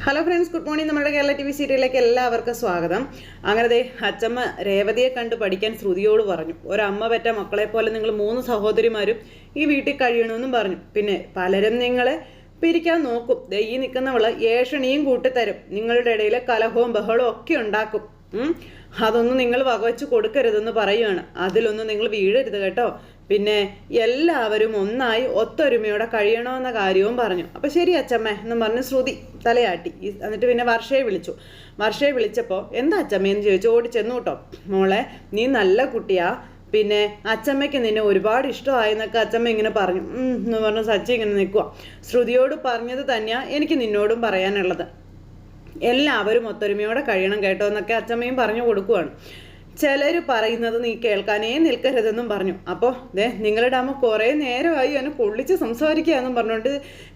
Hello friends, good morning. നമ്മുടെ Kerala TV സീരിയലിലേക്ക് എല്ലാവർക്കും സ്വാഗതം. അങ്ങനെ അച്ചമ്മ രേവതിയെ കണ്ട് പഠിക്കാൻ ശ്രുതിയോട് പറഞ്ഞു. ഒരമ്മ പെറ്റ മക്കളെ പോലെ നിങ്ങൾ 3 സഹോദരിമാരും ഈ വീട്ടിൽ കഴിയണമെന്നും പറഞ്ഞു. പിന്നെ പലരും നിങ്ങളെ പിരിക്കാൻ നോക്കും. ഈ നിൽക്കുന്നവള് ഏഷണിയും കൂട്ടിത്തരും. നിങ്ങളുടെ ഇടയിൽ കലഹവും ബഹളവും ഒക്കെ ഉണ്ടാക്കും. അതൊന്നും നിങ്ങൾ വകവെച്ച് കൊടുക്കരുതെന്ന് പറയുകയാണ്. അതിലൊന്നും നിങ്ങൾ വീഴരുത് കേട്ടോ. പിന്നെ എല്ലാവരും ഒന്നായി ഒത്തൊരുമയോടെ കഴിയണമെന്ന കാര്യവും പറഞ്ഞു. അപ്പം ശരി അച്ചമ്മ എന്നും പറഞ്ഞ് ശ്രുതി തലയാട്ടി. എന്നിട്ട് പിന്നെ വർഷയെ വിളിച്ചു. വർഷയെ വിളിച്ചപ്പോൾ എന്താ അച്ചമ്മയെന്ന് ചോദിച്ചു. ഓടി ചെന്നു കേട്ടോ. മോളെ, നീ നല്ല കുട്ടിയാ. പിന്നെ അച്ചമ്മയ്ക്ക് നിന്നെ ഒരുപാട് ഇഷ്ടമായെന്നൊക്കെ അച്ചമ്മ ഇങ്ങനെ പറഞ്ഞു എന്ന് പറഞ്ഞ് സച്ചി ഇങ്ങനെ നിൽക്കുക. ശ്രുതിയോട് പറഞ്ഞത് തന്നെയാ എനിക്ക് നിന്നോടും പറയാനുള്ളത്. എല്ലാവരും ഒത്തൊരുമയോടെ കഴിയണം കേട്ടോ എന്നൊക്കെ അച്ചമ്മയും പറഞ്ഞു കൊടുക്കുവാണ്. ചിലർ പറയുന്നത് നീ കേൾക്കാനേ നിൽക്കരുതെന്നും പറഞ്ഞു. അപ്പോൾ നിങ്ങളുടെ അമ്മ കുറേ നേരമായി അവനെ പൊള്ളിച്ച് സംസാരിക്കുകയെന്നും പറഞ്ഞുകൊണ്ട്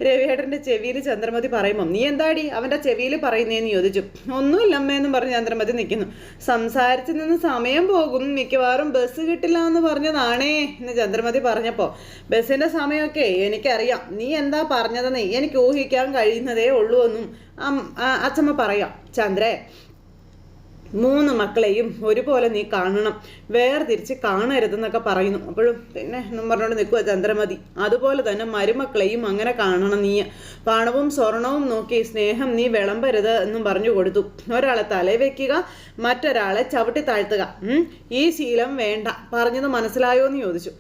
രവിയേട്ടൻ്റെ ചെവിയിൽ ചന്ദ്രമതി പറയുമ്പം നീ എന്താടി അവൻ്റെ ചെവിയിൽ പറയുന്നതെന്ന് ചോദിച്ചു. ഒന്നുമില്ല അമ്മയെന്നും പറഞ്ഞ് ചന്ദ്രമതി നിൽക്കുന്നു. സംസാരിച്ച് നിന്ന് സമയം പോകും, മിക്കവാറും ബസ് കിട്ടില്ല എന്ന് പറഞ്ഞതാണേ എന്ന് ചന്ദ്രമതി പറഞ്ഞപ്പോൾ ബസ്സിൻ്റെ സമയമൊക്കെ എനിക്കറിയാം, നീ എന്താ പറഞ്ഞതെന്നേ എനിക്ക് ഊഹിക്കാൻ കഴിയുന്നതേ ഉള്ളൂ എന്നും അച്ചമ്മ പറയാം. ചന്ദ്രേ, 3 മക്കളെയും ഒരുപോലെ നീ കാണണം, വേർതിരിച്ച് കാണരുതെന്നൊക്കെ പറയുന്നു. അപ്പോഴും പിന്നെ എന്നും പറഞ്ഞുകൊണ്ട് നിൽക്കുക ചന്ദ്രമതി. അതുപോലെ തന്നെ മരുമക്കളെയും അങ്ങനെ കാണണം നീ. പണവും സ്വർണവും നോക്കി സ്നേഹം നീ വിളമ്പരുത് എന്നും പറഞ്ഞു കൊടുത്തു. ഒരാളെ തലയിൽ വെക്കുക, മറ്റൊരാളെ ചവിട്ടി താഴ്ത്തുക, ഈ ശീലം വേണ്ട. പറഞ്ഞത് മനസ്സിലായോ എന്ന് ചോദിച്ചു.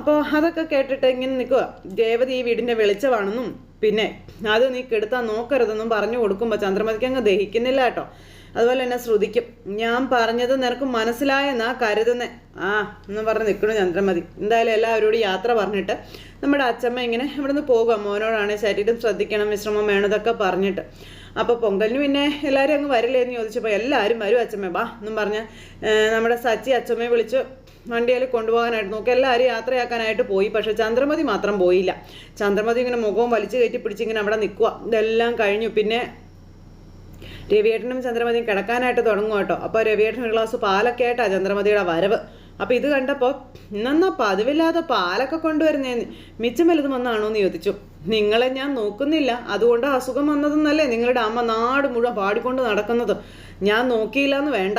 അപ്പോൾ അതൊക്കെ കേട്ടിട്ട് ഇങ്ങനെ നിൽക്കുക. രേവതി ഈ വീടിൻ്റെ വെളിച്ചമാണെന്നും പിന്നെ അത് നീ കെടുത്താൻ നോക്കരുതെന്നും പറഞ്ഞു കൊടുക്കുമ്പോൾ ചന്ദ്രമതിക്ക് അങ്ങ് ദഹിക്കുന്നില്ല കേട്ടോ. അതുപോലെ തന്നെ ശ്രുതിക്കും ഞാൻ പറഞ്ഞത് നിനക്ക് മനസ്സിലായെന്നാ കരുതുന്നേ എന്ന് പറഞ്ഞ് നിൽക്കണു ചന്ദ്രമതി. എന്തായാലും എല്ലാവരോടും യാത്ര പറഞ്ഞിട്ട് നമ്മുടെ അച്ചമ്മ ഇങ്ങനെ ഇവിടുന്ന് പോകുക. മോനോടാണ് ശരീരം ശ്രദ്ധിക്കണം, വിശ്രമം വേണം ഇതൊക്കെ പറഞ്ഞിട്ട്. അപ്പോൾ പൊങ്കലിന് പിന്നെ എല്ലാവരും അങ്ങ് വരില്ലേ എന്ന് ചോദിച്ചപ്പോൾ എല്ലാവരും വരും അച്ചമ്മ ബാ എന്നും പറഞ്ഞ് നമ്മുടെ സച്ചി അച്ചമ്മയെ വിളിച്ച് വണ്ടിയിൽ കൊണ്ടുപോകാനായിട്ട് നോക്കി. എല്ലാവരും യാത്രയാക്കാനായിട്ട് പോയി. പക്ഷേ ചന്ദ്രമതി മാത്രം പോയില്ല. ചന്ദ്രമതി ഇങ്ങനെ മുഖവും വലിച്ചു കയറ്റി പിടിച്ചിങ്ങനെ അവിടെ നിൽക്കുക. ഇതെല്ലാം കഴിഞ്ഞു. പിന്നെ രവിയേട്ടനും ചന്ദ്രമതിയും കിടക്കാനായിട്ട് തുടങ്ങും കേട്ടോ. അപ്പോൾ രവിയേട്ടൻ ഒരു ഗ്ലാസ് പാലൊക്കെ ആയിട്ടാണ് ചന്ദ്രമതിയുടെ വരവ്. അപ്പോൾ ഇത് കണ്ടപ്പോൾ ഇന്നെന്നാ പതിവില്ലാതെ പാലൊക്കെ കൊണ്ടുവരുന്നേന്ന് മിച്ചം വലുതും വന്നാണോ എന്ന് ചോദിച്ചു. നിങ്ങളെ ഞാൻ നോക്കുന്നില്ല, അതുകൊണ്ട് അസുഖം വന്നതെന്നല്ലേ നിങ്ങളുടെ അമ്മ നാട് മുഴുവൻ പാടിക്കൊണ്ട് നടക്കുന്നത്. ഞാൻ നോക്കിയില്ല എന്ന് വേണ്ട,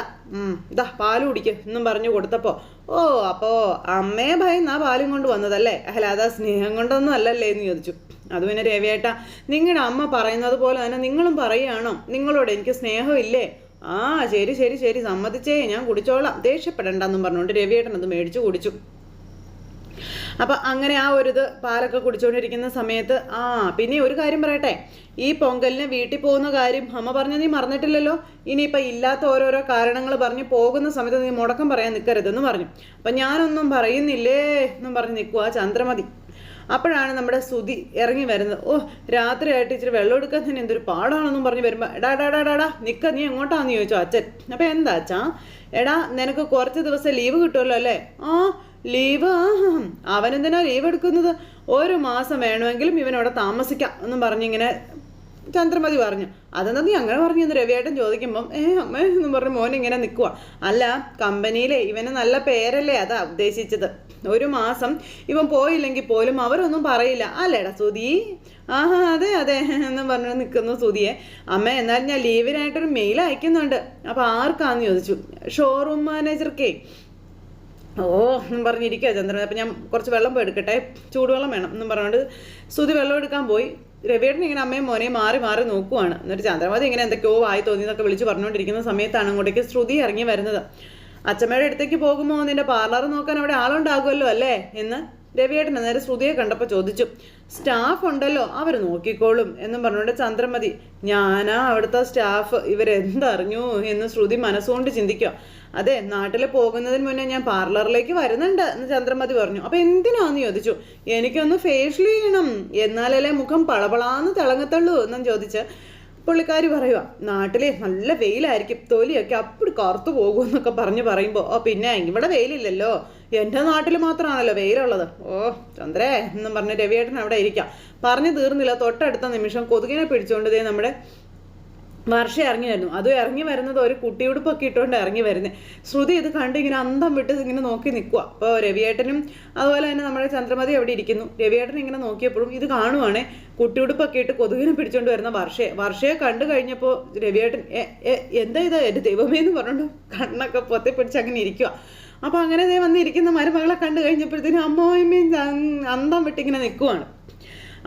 ഇതാ പാല് കുടിക്കുക എന്നും പറഞ്ഞു കൊടുത്തപ്പോൾ ഓ അപ്പോൾ അമ്മയെ ഭയന്നാ പാലും കൊണ്ട് വന്നതല്ലേ, അല്ല അതാ സ്നേഹം കൊണ്ടൊന്നും അല്ലല്ലേ എന്ന് ചോദിച്ചു. അത് പിന്നെ രവിയേട്ട, നിങ്ങളുടെ അമ്മ പറയുന്നത് പോലെ തന്നെ നിങ്ങളും പറയുകയാണോ? നിങ്ങളോട് എനിക്ക് സ്നേഹമില്ലേ? ശരി ശരി ശരി സമ്മതിച്ചേ, ഞാൻ കുടിച്ചോളാം, ദേഷ്യപ്പെടണ്ടെന്നും പറഞ്ഞുകൊണ്ട് രവിയേട്ടൻ അത് മേടിച്ചു കുടിച്ചു. അപ്പം അങ്ങനെ ആ ഒരു പാലൊക്കെ കുടിച്ചുകൊണ്ടിരിക്കുന്ന സമയത്ത് പിന്നെ ഒരു കാര്യം പറയട്ടെ, ഈ പൊങ്കലിന് വീട്ടിൽ പോകുന്ന കാര്യം അമ്മ പറഞ്ഞ നീ മറന്നിട്ടില്ലല്ലോ. ഇനിയിപ്പോൾ ഇല്ലാത്ത ഓരോരോ കാരണങ്ങൾ പറഞ്ഞ് പോകുന്ന സമയത്ത് നീ മുടക്കം പറയാൻ നിൽക്കരുതെന്ന് പറഞ്ഞു. അപ്പം ഞാനൊന്നും പറയുന്നില്ലേ എന്നും പറഞ്ഞ് നിൽക്കുക ചന്ദ്രമതി. അപ്പോഴാണ് നമ്മുടെ ശ്രുതി ഇറങ്ങി വരുന്നത്. രാത്രിയായിട്ട് ഇച്ചിരി വെള്ളം എടുക്കാൻ തന്നെ എന്തൊരു പാടാണെന്നും പറഞ്ഞ് വരുമ്പോൾ എടാ നിൽക്ക, നീ എങ്ങോട്ടാന്ന് ചോദിച്ചു അച്ഛൻ. അപ്പം എന്താ അച്ഛാ? എടാ നിനക്ക് കുറച്ച് ദിവസം ലീവ് കിട്ടുമല്ലോ അല്ലേ? ലീവ്? അവനെന്തിനാ ലീവ് എടുക്കുന്നത്? 1 മാസം വേണമെങ്കിലും ഇവനവിടെ താമസിക്കാം എന്നും പറഞ്ഞിങ്ങനെ ചന്ദ്രമതി പറഞ്ഞു. അതെന്താ നീ അങ്ങനെ പറഞ്ഞു എന്ന് രവിയേട്ടൻ ചോദിക്കുമ്പം അമ്മ എന്നും പറഞ്ഞ് മോനിങ്ങനെ നിൽക്കുക. അല്ല, കമ്പനിയിലെ ഇവന് നല്ല പേരല്ലേ, അതാ ഉദ്ദേശിച്ചത്. 1 മാസം ഇവൻ പോയില്ലെങ്കിൽ പോലും അവരൊന്നും പറയില്ല അല്ലേടാ ശ്രുതി? അതെ അതെ എന്നും പറഞ്ഞു നിൽക്കുന്നു ശ്രുതിയെ. അമ്മ എന്നാലും ഞാൻ ലീവിനായിട്ടൊരു മെയിൽ അയക്കുന്നുണ്ട്. അപ്പോൾ ആർക്കാന്ന് ചോദിച്ചു. ഷോറൂം മാനേജർക്കേ. എന്നും പറഞ്ഞിരിക്കുക ചന്ദ്രൻ. അപ്പം ഞാൻ കുറച്ച് വെള്ളം പോയി എടുക്കട്ടെ, ചൂടുവെള്ളം വേണം എന്നും പറഞ്ഞുകൊണ്ട് ശ്രുതി വെള്ളം എടുക്കാൻ പോയി. രവിയേട്ടൻ ഇങ്ങനെ അമ്മയും മോനെയും മാറി മാറി നോക്കുവാണ്. എന്നിട്ട് ചന്ദ്രമതി ഇങ്ങനെ എന്തൊക്കെയോ വായി തോന്നിയെന്നൊക്കെ വിളിച്ച് പറഞ്ഞുകൊണ്ടിരിക്കുന്ന സമയത്താണ് അങ്ങോട്ടേക്ക് ശ്രുതി ഇറങ്ങി വരുന്നത്. അച്ഛമ്മയുടെ അടുത്തേക്ക് പോകുമ്പോൾ നിന്റെ പാർലർ നോക്കാൻ അവിടെ ആളുണ്ടാകുമല്ലോ അല്ലേ എന്ന് രവിയേട്ടൻ നേരെ ശ്രുതിയെ കണ്ടപ്പോൾ ചോദിച്ചു. സ്റ്റാഫ് ഉണ്ടല്ലോ, അവർ നോക്കിക്കോളും എന്നും പറഞ്ഞുകൊണ്ട് ചന്ദ്രമതി. ഞാനാ അവിടുത്തെ സ്റ്റാഫ്, ഇവരെന്തറിഞ്ഞു എന്ന് ശ്രുതി മനസ്സുകൊണ്ട് ചിന്തിക്കുക. അതെ, നാട്ടിൽ പോകുന്നതിന് മുന്നേ ഞാൻ പാർലറിലേക്ക് വരുന്നുണ്ട് എന്ന് ചന്ദ്രമതി പറഞ്ഞു. അപ്പം എന്തിനാന്ന് ചോദിച്ചു. എനിക്കൊന്ന് ഫേഷ്യൽ ചെയ്യണം, എന്നാലല്ലേ മുഖം പളപളാന്ന് തിളങ്ങത്തുള്ളൂ എന്നും ചോദിച്ച് പുള്ളിക്കാരി പറയുക. നാട്ടിലെ നല്ല വെയിലായിരിക്കും, തൊലിയൊക്കെ അപ്പടി കറുത്തു പോകുമെന്നൊക്കെ പറയുമ്പോൾ പിന്നെ ഇവിടെ വെയിലില്ലല്ലോ, എൻ്റെ നാട്ടിൽ മാത്രമാണല്ലോ വെയിലുള്ളത്. ചന്ദ്രേ എന്നും പറഞ്ഞ് രവിയേട്ടൻ അവിടെ ഇരിക്കാം. പറഞ്ഞു തീർന്നില്ല. തൊട്ടടുത്ത നിമിഷം കൊതുകിനെ പിടിച്ചുകൊണ്ട് നമ്മുടെ വർഷ ഇറങ്ങി വരുന്നു. അതും ഇറങ്ങി വരുന്നത് ഒരു കുട്ടിയുടുപ്പൊക്കെ ഇട്ടുകൊണ്ട് ഇറങ്ങി വരുന്നത്. ശ്രുതി ഇത് കണ്ട് ഇങ്ങനെ അന്തം വിട്ട് ഇങ്ങനെ നോക്കി നിൽക്കുക. അപ്പോൾ രവിയേട്ടനും അതുപോലെ തന്നെ നമ്മുടെ ചന്ദ്രമതി അവിടെ ഇരിക്കുന്നു. രവിയേട്ടൻ ഇങ്ങനെ നോക്കിയപ്പോഴും ഇത് കാണുവാണേ, കുട്ടിയുടുപ്പൊക്കെ ഇട്ട് കൊതുകിനെ പിടിച്ചുകൊണ്ട് വരുന്ന വർഷയെ കണ്ടു കഴിഞ്ഞപ്പോൾ രവിയേട്ടൻ എന്താ ഇത് എൻ്റെ ദൈവമേ എന്ന് പറഞ്ഞുകൊണ്ട് കണ്ണൊക്കെ പൊത്തി പിടിച്ച് അങ്ങനെ ഇരിക്കുക. അപ്പോൾ അങ്ങനെ വന്നിരിക്കുന്ന മരുമകളെ കണ്ടു കഴിഞ്ഞപ്പോഴത്തേനും അമ്മായിമ്മയും അന്തം വിട്ടിങ്ങനെ നിൽക്കുവാണ്.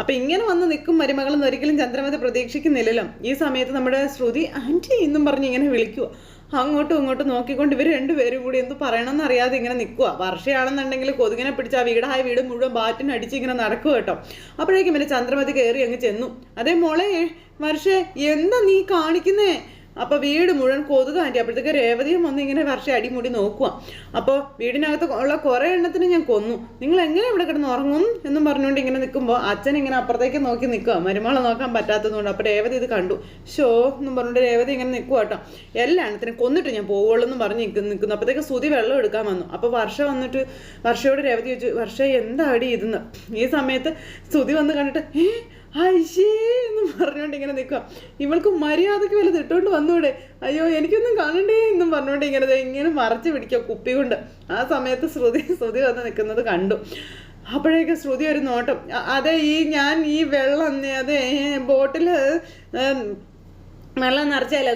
അപ്പം ഇങ്ങനെ വന്ന് നിൽക്കും മരുമകളെന്ന് ഒരിക്കലും ചന്ദ്രമതി പ്രതീക്ഷിക്കുന്നില്ലല്ലോ. ഈ സമയത്ത് നമ്മുടെ ശ്രുതി ആൻറ്റി എന്നും പറഞ്ഞ് ഇങ്ങനെ വിളിക്കുക. അങ്ങോട്ടും ഇങ്ങോട്ടും നോക്കിക്കൊണ്ട് ഇവർ രണ്ടുപേരും കൂടി എന്ത് പറയണമെന്ന് അറിയാതെ ഇങ്ങനെ നിൽക്കുക. വർഷയാണെന്നുണ്ടെങ്കിൽ കൊതുകിനെ പിടിച്ച് ആ വീട് മുഴുവൻ ബാറ്റിനടിച്ച് ഇങ്ങനെ നടക്കുക കേട്ടോ. അപ്പോഴേക്കും പിന്നെ ചന്ദ്രമതി കയറി അങ്ങ് ചെന്നു. അതേ മോളെ വർഷേ, എന്താ നീ കാണിക്കുന്നേ? അപ്പോൾ വീട് മുഴുവൻ കൊതുക് ആൻറ്റി. അപ്പോഴത്തേക്ക് രേവതിയും വന്ന് ഇങ്ങനെ വർഷം അടിമുടി നോക്കുക. അപ്പോൾ വീടിനകത്ത് ഉള്ള കുറേ എണ്ണത്തിന് ഞാൻ കൊന്നു, നിങ്ങൾ എങ്ങനെ ഇവിടെ കിടന്ന് ഉറങ്ങും എന്നും പറഞ്ഞുകൊണ്ട് ഇങ്ങനെ നിൽക്കുമ്പോൾ അച്ഛൻ ഇങ്ങനെ അപ്പുറത്തേക്ക് നോക്കി നിൽക്കുക, മരുമകളെ നോക്കാൻ പറ്റാത്തതുകൊണ്ട്. അപ്പോൾ രേവതി ഇത് കണ്ടു. ഷോ എന്നും പറഞ്ഞുകൊണ്ട് രേവതി ഇങ്ങനെ നിൽക്കുക കേട്ടോ. എല്ലാ എണ്ണത്തിനും കൊന്നിട്ട് ഞാൻ പോവുള്ളൂ എന്ന് പറഞ്ഞ് നിൽക്കുന്നു. അപ്പോഴത്തേക്ക് ശ്രുതി വെള്ളം എടുക്കാൻ വന്നു. അപ്പോൾ വർഷ വന്നിട്ട് വർഷയോട് രേവതി ചോദിച്ചു, വർഷ എന്താ അടി ഇതെന്ന്. ഈ സമയത്ത് ശ്രുതി വന്ന് കണ്ടിട്ട് ഐശേ എന്ന് പറഞ്ഞുകൊണ്ട് ഇങ്ങനെ നിൽക്കുക. ഇവൾക്ക് മര്യാദയ്ക്ക് വല്ലത് ഇട്ടുകൊണ്ട് വന്നൂടെ, അയ്യോ എനിക്കൊന്നും കാണണ്ടേ എന്നും പറഞ്ഞുകൊണ്ട് ഇങ്ങനെ മറച്ച് പിടിക്കുക കുപ്പി കൊണ്ട്. ആ സമയത്ത് ശ്രുതി വന്ന് നിൽക്കുന്നത് കണ്ടു. അപ്പോഴേക്ക് ശ്രുതി ഒരു നോട്ടം, അതെ ഞാൻ ഈ വെള്ളം അതെ ബോട്ടിൽ വെള്ളം നിറച്ചാലേ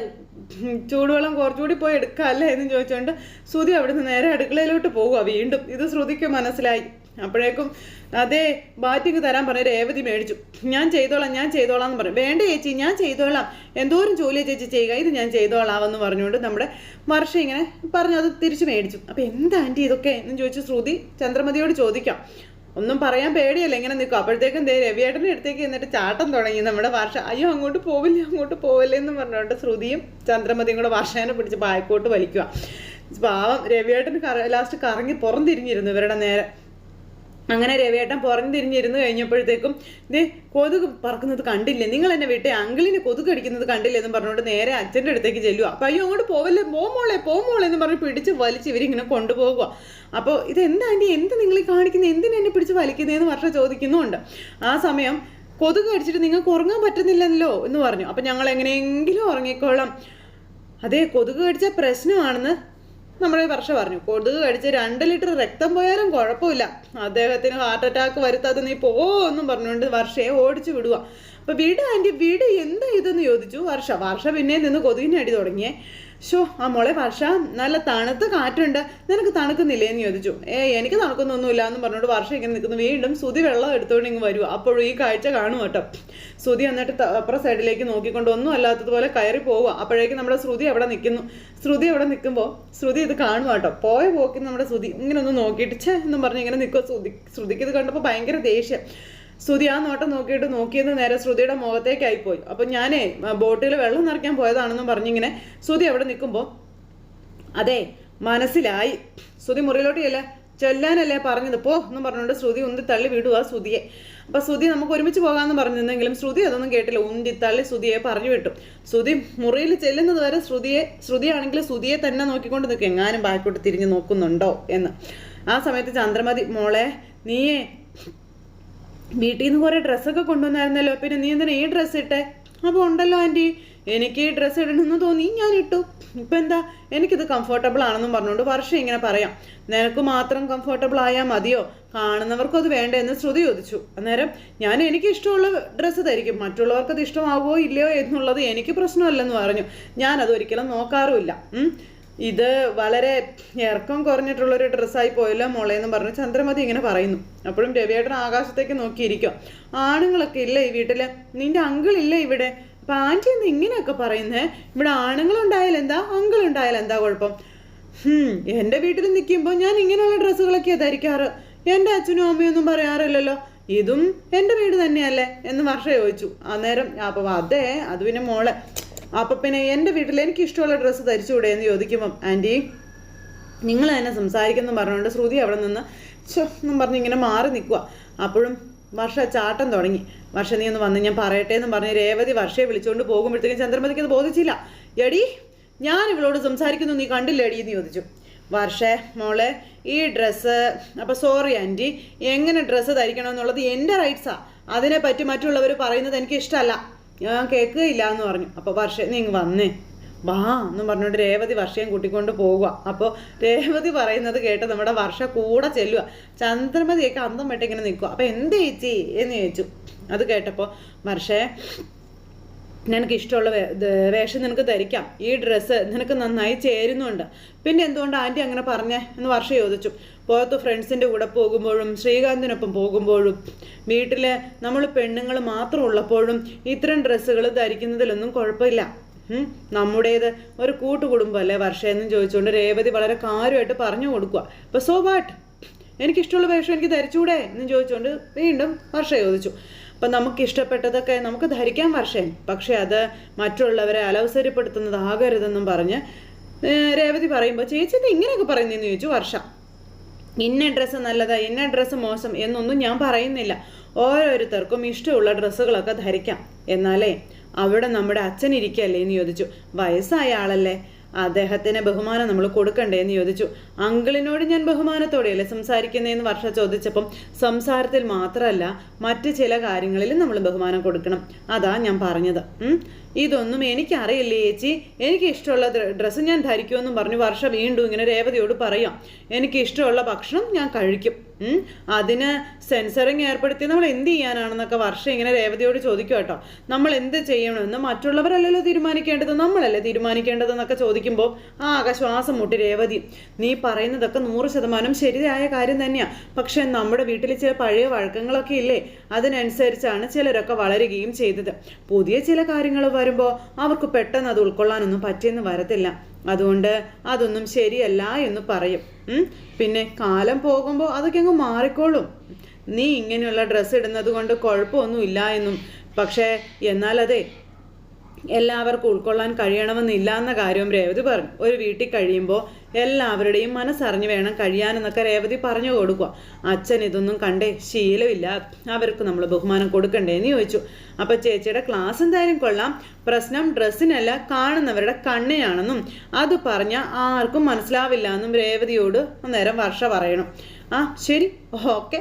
ചൂടുവെള്ളം കുറച്ചുകൂടി പോയി എടുക്കാമല്ലേ എന്ന് ചോദിച്ചുകൊണ്ട് ശ്രുതി അവിടുന്ന് നേരെ അടുക്കളയിലോട്ട് പോവുക. വീണ്ടും ഇത് ശ്രുതിക്ക് മനസ്സിലായി. അപ്പോഴേക്കും അതേ ബാറ്റിങ് തരാൻ പറഞ്ഞ് രേവതി മേടിച്ചു. ഞാൻ ചെയ്തോളാം എന്ന് പറഞ്ഞു. വേണ്ട ചേച്ചി, ഞാൻ ചെയ്തോളാം, എന്തോരം ജോലിയാണ് ചേച്ചി ചെയ്യുക, ഇത് ഞാൻ ചെയ്തോളാമെന്ന് പറഞ്ഞുകൊണ്ട് നമ്മുടെ വർഷം ഇങ്ങനെ പറഞ്ഞു അത് തിരിച്ചു മേടിച്ചു. അപ്പോൾ എന്താ ആൻറ്റി ഇതൊക്കെ എന്ന് ചോദിച്ചു ശ്രുതി ചന്ദ്രമതിയോട് ചോദിക്കാം. ഒന്നും പറയാൻ പേടിയല്ല, ഇങ്ങനെ നിൽക്കും. അപ്പോഴത്തേക്കും രവിയേട്ടൻ്റെ അടുത്തേക്ക് എന്നിട്ട് ചാട്ടം തുടങ്ങി നമ്മുടെ വർഷ. അയ്യോ അങ്ങോട്ട് പോവില്ലേ എന്ന് പറഞ്ഞുകൊണ്ട് ശ്രുതിയും ചന്ദ്രമതിയും കൂടെ വർഷേനെ പിടിച്ച് ബാക്കോട്ട് വലിക്കുക. പാവം രവിയേട്ടന് ലാസ്റ്റ് കറങ്ങി പുറംതിരിഞ്ഞിരുന്നു ഇവരുടെ നേരെ. അങ്ങനെ രവിയേട്ടൻ പുറംതിരിഞ്ഞിരുന്ന് കഴിഞ്ഞപ്പോഴത്തേക്കും കൊതുക് പറക്കുന്നത് കണ്ടില്ലേ, നിങ്ങൾ എന്നെ വീട്ടെ അങ്കിളിന് കൊതുക് അടിക്കുന്നത് കണ്ടില്ലേ എന്ന് പറഞ്ഞുകൊണ്ട് നേരെ അച്ഛൻ്റെ അടുത്തേക്ക് ചെല്ലുക. അപ്പോൾ അയ്യോ അങ്ങോട്ട് പോവല്ലേ, പോമോളെ എന്ന് പറഞ്ഞ് പിടിച്ച് വലിച്ച് ഇവരിങ്ങനെ കൊണ്ടുപോകുക. അപ്പോൾ ഇതെന്താ ആൻറ്റി, എന്ത് നിങ്ങൾ കാണിക്കുന്നത്, എന്തിനാ എന്നെ പിടിച്ച് വലിക്കുന്നതെന്ന് വർഷ ചോദിക്കുന്നുമുണ്ട്. ആ സമയം കൊതുക് അടിച്ചിട്ട് നിങ്ങൾക്ക് ഉറങ്ങാൻ പറ്റുന്നില്ലല്ലോ എന്ന് പറഞ്ഞു. അപ്പം ഞങ്ങൾ എങ്ങനെയെങ്കിലും ഉറങ്ങിക്കോളാം. അതേ കൊതുക് കടിച്ച പ്രശ്നമാണെന്ന് നമ്മുടെ വർഷ പറഞ്ഞു. കൊതുക് കടിച്ച് 2 ലിറ്റർ രക്തം പോയാലും കുഴപ്പമില്ല, അദ്ദേഹത്തിന് ഹാർട്ട് അറ്റാക്ക് വരുത്താതെ നീ എന്നും പറഞ്ഞുകൊണ്ട് വർഷയെ ഓടിച്ചു വിടുക. അപ്പോൾ വീട് എന്താ ഇതെന്ന് ചോദിച്ചു വർഷ പിന്നെ നിന്ന് കൊതുകിനെ അടി തുടങ്ങിയേ. ആ മോളെ വർഷ, നല്ല തണുത്ത കാറ്റുണ്ട്, നിനക്ക് തണുക്കുന്നില്ലേ എന്ന് ചോദിച്ചു. എനിക്ക് തണുക്കുന്നൊന്നുമില്ല എന്ന് പറഞ്ഞുകൊണ്ട് വർഷ ഇങ്ങനെ നിൽക്കുന്നു. വീണ്ടും ശ്രുതി വെള്ളം എടുത്തുകൊണ്ട് ഇങ്ങ് വരുക. അപ്പോഴും ഈ കാഴ്ച കാണും കേട്ടോ. ശ്രുതി എന്നിട്ട് അപ്പുറം സൈഡിലേക്ക് നോക്കിക്കൊണ്ട് ഒന്നും അല്ലാത്തതുപോലെ കയറി പോവുക. അപ്പോഴേക്കും നമ്മുടെ ശ്രുതി അവിടെ നിൽക്കുന്നു. ശ്രുതി അവിടെ നിൽക്കുമ്പോൾ ശ്രുതി ഇത് കാണുക കേട്ടോ. പോയ പോക്കി നമ്മുടെ ശ്രുതി ഇങ്ങനെ ഒന്ന് നോക്കിയിട്ട് എന്നും പറഞ്ഞ് ഇങ്ങനെ നിൽക്കുക. ശ്രുതിക്ക് ഇത് കണ്ടപ്പോൾ ഭയങ്കര ദേഷ്യം. ശ്രുതി ആ നോട്ടം നോക്കിയത് നേരെ ശ്രുതിയുടെ മുഖത്തേക്കായിപ്പോയി. അപ്പം ഞാനേ ബോട്ടിൽ വെള്ളം നിറയ്ക്കാൻ പോയതാണെന്നും പറഞ്ഞിങ്ങനെ ശ്രുതി അവിടെ നിൽക്കുമ്പോൾ അതെ മനസ്സിലായി. ശ്രുതി മുറിയിലോട്ട് ചെല്ലാനല്ലേ പറഞ്ഞത്, പോ എന്നും പറഞ്ഞുകൊണ്ട് ശ്രുതി ഉന്തി തള്ളി വിടുക ശ്രുതിയെ. അപ്പം ശ്രുതി നമുക്ക് ഒരുമിച്ച് പോകാമെന്ന് പറഞ്ഞിരുന്നെങ്കിലും ശ്രുതി അതൊന്നും കേട്ടില്ല. ഉന്തി തള്ളി ശ്രുതിയെ പറഞ്ഞു വിട്ടു. ശ്രുതി മുറിയിൽ ചെല്ലുന്നത് വരെ ശ്രുതിയാണെങ്കിൽ ശ്രുതിയെ തന്നെ നോക്കിക്കൊണ്ട് നിൽക്കും, എങ്ങാനും ബാക്കോട്ട് തിരിഞ്ഞ് നോക്കുന്നുണ്ടോ എന്ന്. ആ സമയത്ത് ചന്ദ്രമതി, മോളെ നീയേ വീട്ടിൽ നിന്ന് കുറേ ഡ്രസ്സൊക്കെ കൊണ്ടുവന്നായിരുന്നല്ലോ, പിന്നെ നീ എന്തിനാ ഈ ഡ്രസ്സ് ഇട്ടേ? അപ്പോൾ ഉണ്ടല്ലോ ആൻറ്റി, എനിക്ക് ഈ ഡ്രസ്സ് ഇടണമെന്ന് തോന്നി, ഞാൻ ഇട്ടു. ഇപ്പം എന്താ, എനിക്കിത് കംഫർട്ടബിൾ ആണെന്നും പറഞ്ഞുകൊണ്ട് വർഷം ഇങ്ങനെ പറയാം. നിനക്ക് മാത്രം കംഫർട്ടബിൾ ആയാൽ മതിയോ, കാണുന്നവർക്കും അത് വേണ്ട എന്ന് ശ്രുതി ചോദിച്ചു. അന്നേരം എനിക്ക് ഇഷ്ടമുള്ള ഡ്രസ്സ് ധരിക്കും, മറ്റുള്ളവർക്കത് ഇഷ്ടമാവുമോ ഇല്ലയോ എന്നുള്ളത് എനിക്ക് പ്രശ്നമല്ലെന്ന് പറഞ്ഞു. ഞാനത് ഒരിക്കലും നോക്കാറുമില്ല. ഇത് വളരെ ഇറക്കം കുറഞ്ഞിട്ടുള്ളൊരു ഡ്രസ്സായി പോയല്ലോ മോളെ എന്ന് പറഞ്ഞ് ചന്ദ്രമതി ഇങ്ങനെ പറയുന്നു. അപ്പോഴും രവിയേട്ടൻ ആകാശത്തേക്ക് നോക്കിയിരിക്കും. ആണുങ്ങളൊക്കെ ഇല്ലേ ഈ വീട്ടിൽ, നിന്റെ അങ്കിളില്ലേ ഇവിടെ, അപ്പം ആൻറ്റി എന്ന് ഇങ്ങനെയൊക്കെ പറയുന്നേ, ഇവിടെ ആണുങ്ങളുണ്ടായാലും എന്താ അങ്കിളുണ്ടായാലും എന്താ കുഴപ്പം? എൻ്റെ വീട്ടിൽ നിൽക്കുമ്പോൾ ഞാൻ ഇങ്ങനെയുള്ള ഡ്രസ്സുകളൊക്കെയാണ് ധരിക്കാറ്, എൻ്റെ അച്ഛനും അമ്മയൊന്നും പറയാറില്ലല്ലോ, ഇതും എൻ്റെ വീട് തന്നെയല്ലേ എന്ന് വർഷ ചോദിച്ചു. അന്നേരം അപ്പം അതെ അത് പിന്നെ മോളെ, അപ്പം പിന്നെ എൻ്റെ വീട്ടിൽ എനിക്ക് ഇഷ്ടമുള്ള ഡ്രസ്സ് ധരിച്ചുകൂടെ എന്ന് ചോദിക്കുമ്പം ആൻറ്റി നിങ്ങൾ തന്നെ സംസാരിക്കുന്നു പറഞ്ഞുകൊണ്ട് ശ്രുതി അവിടെ നിന്ന് എന്നും പറഞ്ഞ് ഇങ്ങനെ മാറി നിൽക്കുക. അപ്പോഴും വർഷ ചാട്ടം തുടങ്ങി. വർഷ നീ ഒന്ന് വന്ന് ഞാൻ പറയട്ടെ എന്ന് പറഞ്ഞ് രേവതി വർഷയെ വിളിച്ചുകൊണ്ട് പോകുമ്പോഴത്തേക്കും ചന്ദ്രമതിക്ക് അത് ബോധിച്ചില്ല. എടി ഞാൻ ഇവളോട് സംസാരിക്കുന്നു നീ കണ്ടില്ല എടി എന്ന് ചോദിച്ചു. വർഷേ മോളെ ഈ ഡ്രസ്സ്, അപ്പോൾ സോറി ആൻറ്റി, എങ്ങനെ ഡ്രസ്സ് ധരിക്കണമെന്നുള്ളത് എൻ്റെ റൈറ്റ്സാണ്, അതിനെപ്പറ്റി മറ്റുള്ളവർ പറയുന്നത് എനിക്ക് ഇഷ്ടമല്ല. ഞാൻ കേൾക്കുകയില്ല എന്ന് പറഞ്ഞു. അപ്പോൾ വർഷ നീ ഇങ്ങ് വന്നേ വാ എന്നും പറഞ്ഞുകൊണ്ട് രേവതി വർഷയും കൂട്ടിക്കൊണ്ട് പോവുക. അപ്പോൾ രേവതി പറയുന്നത് കേട്ട് നമ്മുടെ വർഷ കൂടെ ചെല്ലുക. ചന്ദ്രമതിയൊക്കെ അന്തം വിട്ട് ഇങ്ങനെ നിൽക്കുക. അപ്പോൾ എന്ത് ചേച്ചി എന്ന് ചോദിച്ചു. അത് കേട്ടപ്പോൾ വർഷയെ നിനക്ക് ഇഷ്ടമുള്ള വേഷം നിനക്ക് ധരിക്കാം, ഈ ഡ്രസ്സ് നിനക്ക് നന്നായി ചേരുന്നുണ്ട്, പിന്നെ എന്തുകൊണ്ട് ആൻറ്റി അങ്ങനെ പറഞ്ഞേ എന്ന് വർഷ ചോദിച്ചു. പുറത്ത് ഫ്രണ്ട്സിൻ്റെ കൂടെ പോകുമ്പോഴും ശ്രീകാന്തിനൊപ്പം പോകുമ്പോഴും വീട്ടിൽ നമ്മൾ പെണ്ണുങ്ങൾ മാത്രം ഉള്ളപ്പോഴും ഇത്തരം ഡ്രസ്സുകൾ ധരിക്കുന്നതിലൊന്നും കുഴപ്പമില്ല. നമ്മുടേത് ഒരു കൂട്ടുകുടുംബമല്ലേ വർഷയെന്നും ചോദിച്ചുകൊണ്ട് രേവതി വളരെ കാര്യമായിട്ട് പറഞ്ഞു കൊടുക്കുക. അപ്പോൾ സോ വാട്ട്, എനിക്കിഷ്ടമുള്ള വേഷം എനിക്ക് ധരിച്ചൂടെ എന്നും ചോദിച്ചുകൊണ്ട് വീണ്ടും വർഷ ചോദിച്ചു. അപ്പം നമുക്ക് ഇഷ്ടപ്പെട്ടതൊക്കെ നമുക്ക് ധരിക്കാൻ വർഷം, പക്ഷെ അത് മറ്റുള്ളവരെ അലവസരപ്പെടുത്തുന്നതാകരുതെന്നും പറഞ്ഞ് രേവതി പറയുമ്പോൾ ചേച്ചി ഇത് ഇങ്ങനെയൊക്കെ പറയുന്നതെന്ന് ചോദിച്ചു വർഷ. ഇന്ന ഡ്രസ്സ് നല്ലതാ ഇന്ന ഡ്രസ്സ് മോശം എന്നൊന്നും ഞാൻ പറയുന്നില്ല. ഓരോരുത്തർക്കും ഇഷ്ടമുള്ള ഡ്രസ്സുകളൊക്കെ ധരിക്കാം. എന്നാലേ അവിടെ നമ്മുടെ അച്ഛൻ ഇരിക്കല്ലേ എന്ന് ചോദിച്ചു. വയസ്സായ ആളല്ലേ, അദ്ദേഹത്തിന് ബഹുമാനം നമ്മൾ കൊടുക്കണ്ടേ എന്ന് ചോദിച്ചു. അങ്കിളിനോട് ഞാൻ ബഹുമാനത്തോടെയല്ലേ സംസാരിക്കുന്നതെന്ന് വർഷ ചോദിച്ചപ്പം സംസാരത്തിൽ മാത്രമല്ല മറ്റ് ചില കാര്യങ്ങളിലും നമ്മൾ ബഹുമാനം കൊടുക്കണം, അതാ ഞാൻ പറഞ്ഞത്. ഇതൊന്നും എനിക്കറിയില്ലേ ചേച്ചി, എനിക്ക് ഇഷ്ടമുള്ള ഡ്രസ്സ് ഞാൻ ധരിക്കുമെന്നും പറഞ്ഞു വർഷ വീണ്ടും ഇങ്ങനെ രേവതിയോട് പറയാം. എനിക്ക് ഇഷ്ടമുള്ള ഭക്ഷണം ഞാൻ കഴിക്കും, അതിന് സെൻസറിങ് ഏർപ്പെടുത്തി നമ്മൾ എന്ത് ചെയ്യാനാണെന്നൊക്കെ വർഷ ഇങ്ങനെ രേവതിയോട് ചോദിക്കും കേട്ടോ. നമ്മൾ എന്ത് ചെയ്യണമെന്ന് മറ്റുള്ളവരല്ലല്ലോ തീരുമാനിക്കേണ്ടത്, നമ്മളല്ലേ തീരുമാനിക്കേണ്ടതെന്നൊക്കെ ചോദിക്കുമ്പോൾ ആകെ ശ്വാസം മുട്ടി രേവതി. നീ പറയുന്നതൊക്കെ 100% ശരിയായ കാര്യം തന്നെയാണ്, പക്ഷെ നമ്മുടെ വീട്ടിൽ ചില പഴയ വഴക്കങ്ങളൊക്കെ ഇല്ലേ, അതിനനുസരിച്ചാണ് ചിലരൊക്കെ വളരുകയും ചെയ്തത്. പുതിയ ചില കാര്യങ്ങൾ വരുമ്പോൾ അവർക്ക് പെട്ടെന്ന് അത് ഉൾക്കൊള്ളാനൊന്നും പറ്റിയെന്ന് വരത്തില്ല. അതുകൊണ്ട് അതൊന്നും ശരിയല്ല എന്ന് പറയും. പിന്നെ കാലം പോകുമ്പോൾ അതൊക്കെ അങ്ങ് മാറിക്കോളും. നീ ഇങ്ങനെയുള്ള ഡ്രസ്സ് ഇടുന്നത് കൊണ്ട് കുഴപ്പമൊന്നുമില്ല എന്നും, പക്ഷേ എന്നാലതേ എല്ലാവർക്കും ഉൾക്കൊള്ളാൻ കഴിയണമെന്നില്ല എന്ന കാര്യവും രേവതി പറഞ്ഞു. ഒരു വീട്ടിൽ കഴിയുമ്പോൾ എല്ലാവരുടെയും മനസ്സറിഞ്ഞ് വേണം കഴിയാനെന്നൊക്കെ രേവതി പറഞ്ഞു കൊടുക്കുക. അച്ഛൻ ഇതൊന്നും കണ്ടേ ശീലമില്ല, അവർക്ക് നമ്മൾ ബഹുമാനം കൊടുക്കണ്ടേന്ന് ചോദിച്ചു. അപ്പം ചേച്ചിയുടെ ക്ലാസ് എന്തായാലും കൊള്ളാം, പ്രശ്നം ഡ്രസ്സിനല്ല കാണുന്നവരുടെ കണ്ണിനാണെന്നും അത് പറഞ്ഞാൽ ആർക്കും മനസ്സിലാവില്ല എന്നും രേവതിയോട് അന്നേരം വർഷ പറയണം. ആ ശരി ഓക്കെ,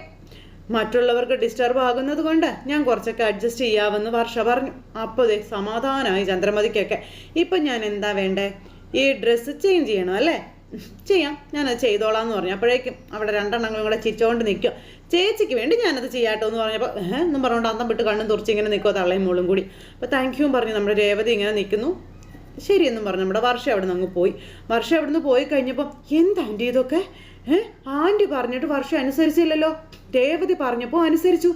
മറ്റുള്ളവർക്ക് ഡിസ്റ്റർബ് ആകുന്നത് കൊണ്ട് ഞാൻ കുറച്ചൊക്കെ അഡ്ജസ്റ്റ് ചെയ്യാമെന്ന് വർഷ പറഞ്ഞു. അപ്പോൾ സമാധാനമായി ചന്ദ്രമതിക്കൊക്കെ. ഇപ്പം ഞാൻ എന്താ വേണ്ടേ, ഈ ഡ്രസ്സ് ചേഞ്ച് ചെയ്യണം അല്ലേ? ചെയ്യാം, ഞാനത് ചെയ്തോളാം എന്ന് പറഞ്ഞു. അപ്പോഴേക്കും അവിടെ രണ്ടെണ്ണങ്ങളും കൂടെ ചിരിച്ചുകൊണ്ട് നിൽക്കുക. ചേച്ചിക്ക് വേണ്ടി ഞാനത് ചെയ്യാട്ടോ എന്ന് പറഞ്ഞപ്പോൾ എന്നും പറഞ്ഞുകൊണ്ട് അന്തം വിട്ട് കണ്ണും തുറച്ച് ഇങ്ങനെ നിൽക്കുക തള്ളയും മോളും കൂടി. അപ്പോൾ താങ്ക് യു പറഞ്ഞു നമ്മുടെ രേവതി ഇങ്ങനെ നിൽക്കുന്നു. ശരിയെന്നും പറഞ്ഞു നമ്മുടെ വർഷ അവിടെ നിന്ന് അങ്ങ് പോയി. വർഷ അവിടെ നിന്ന് പോയി കഴിഞ്ഞപ്പോൾ എന്താ ആൻറ്റി ഇതൊക്കെ, ആൻറ്റി പറഞ്ഞിട്ട് വർഷ അനുസരിച്ചില്ലല്ലോ, രേവതി പറഞ്ഞപ്പോൾ അനുസരിച്ചു,